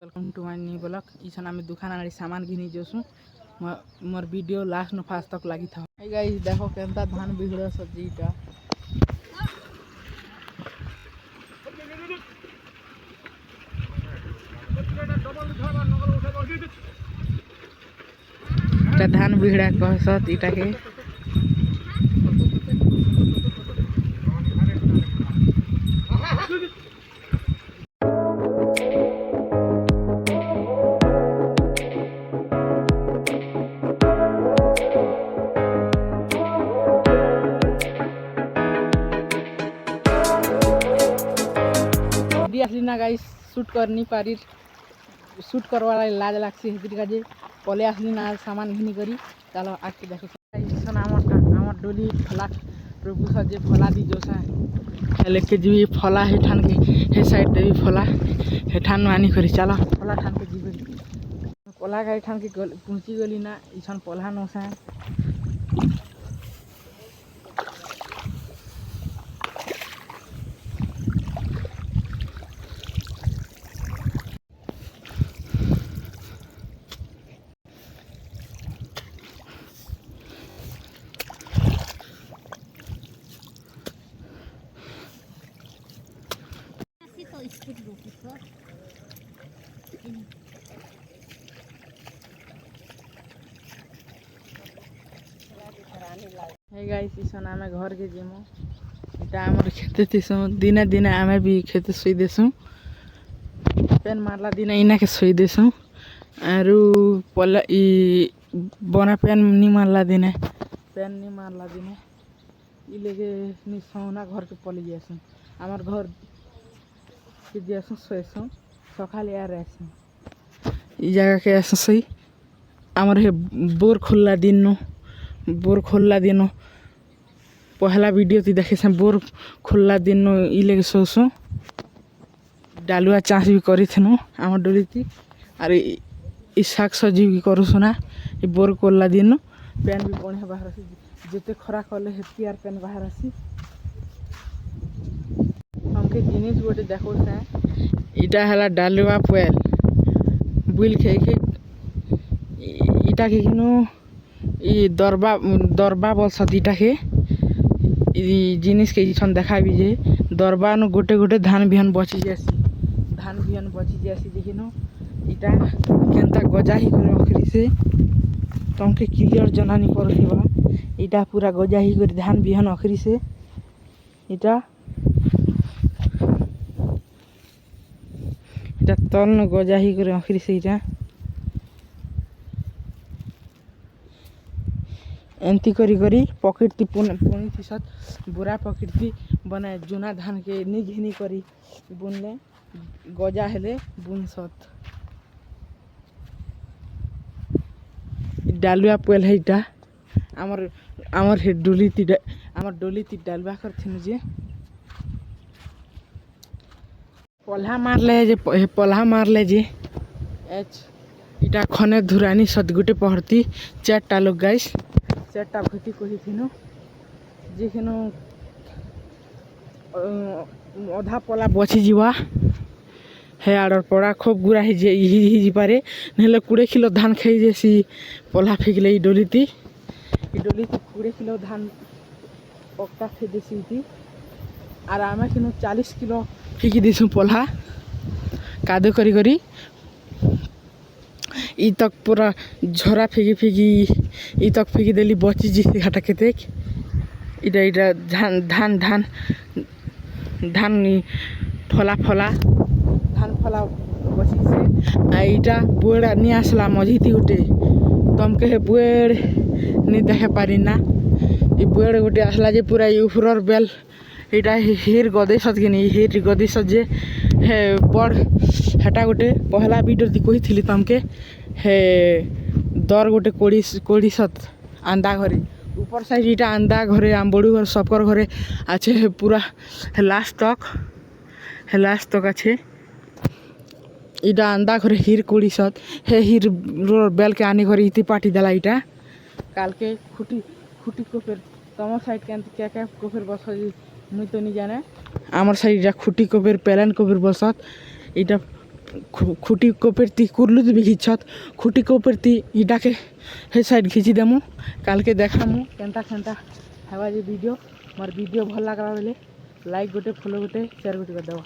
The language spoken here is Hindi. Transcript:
Welcome to my new blog. इसन आम दुकान आड़ी सामान घिनी जोसु मोर वीडियो लास्ट न फास्ट तक लगी था। हे गाइस देखो केनता धान बिगड़ सब्जीटा धान बिगड़ा कहसत इटा के असली ना गाइस शूट कर नहीं पारी शूट करवा लाज लागसी हेतिर काजे पले असली ना सामान घिनी करी चलो आके देखो आमर डोली फला प्रभु सजे फला दी जोसा लेके जी फला हे ठान के हे साइड दे फला हे ठान आनी करी चलो फला ठान के जी पला गाई ठान के पहुंची गली ना इसन पला नोसा हे गाइस इसन आमे घर के जेमो इटा हमर खेते थिसु दिने दिने आमे भी खेते सोई देसु पेन मारला दिने इना के सोई देसु आरु पला ई बना पेन नी मारला दिने ई लेके नी सोना घर के पली जेसु हमर घर के जेसु सोएसु सकाल यार रहसु ई जगह के ऐसा सही हमर हे बोर खोलला दिन पहला वीडियो ती देखे से बोर खोलला दिन ई लेके सोसु डालुआ चाष भी करी थनु हमर डोली ती अरे ई साग सब्जी भी करूसु ना ई बोर खोलला दिन पेन भी बढ़िया बाहर आसी जेते खरा कले हेती आर पेन बाहर आसी हमके जिनिस गोटे देखो से इटा हला डालुआ पोयल बुइल खे इटा के किनु ई दरबा बलसत इटा के ई जिनिस के इछन देखा भी जे दरबा न गोटे गोटे धान बिहन बची जासी देखिनो इटा केनता गजा ही करे अखरी से तमके क्लियर जनानी परथिबा इटा पूरा गजा ही करे धान बिहन अखरी से इटा तन गजा ही करे अखरी से इटा एंती करी करी पकेटती पुनी थिसत बुरा पकेटती बना जुना धान के नी घिनी करी बुनले गजा हेले बुनसत डालुआ पोल है इटा हमर हे डोली ती डालुआ करथिन जे पल्हा मारले जे एच इटा खने धुरानी सदगुटे पहरती चारटा लोग गाइस चारटा भती कही थिनु जेखिनु अधा पला बची जीवा हे आडर पड़ा खूब गुरा ही पारे नहले 20 किलो धान खाई जैसी पला फेंकले ई डोली ती 20 किलो धान पक्का फेंक देसी थी और आमे किनु 40 किलो फेंकी देसु पला कादो करी करी ई तक पूरा झोरा फेंकी ई तक फेंकी देली बची जी घाटा केते इटा धान फला धान फला बची से इटा बुएड़ नी आसला मझीती गोटे तमके हे बुएड़ नी देखे पारी ना ई बुएड़ गोटे आसला जे पूरा ऊपरर बेल इटा हिर गदे सत के नी हिर गदे सत जे हे बड़ हेटा गोटे पहला वीडियो दी कही थिली तमके हे दर गोटे कोड़ी सत आंदा घरे ऊपर साइड इटा आंदा घरे आम बड़ू घर सबकर घरे अच्छे हे पूरा लास्ट तक अच्छे इटा आंदा घरे हिर कोड़ी सत हे हिर बेल के आने घरे इति पाटी देला इटा काल के खुटी को फिर तमर साइड के क्या को फिर बस मुई तो नहीं जाने आमर साइड खुटी को फिर पेलन को फिर बसत इटा খুঁটি কোপেরতি কুরলুত বি ঘিচ্ছত খুঁটি কোপেরতি ইটাকে হে সাইড ঘিচি দেমু কালকে দেখামু কেনতা কেনতা হেবা যে ভিডিও মোর ভিডিও ভাল লাগলা বেলে লাইক গোটে ফলো গোটে সেয়ার গোটে করে দেবা।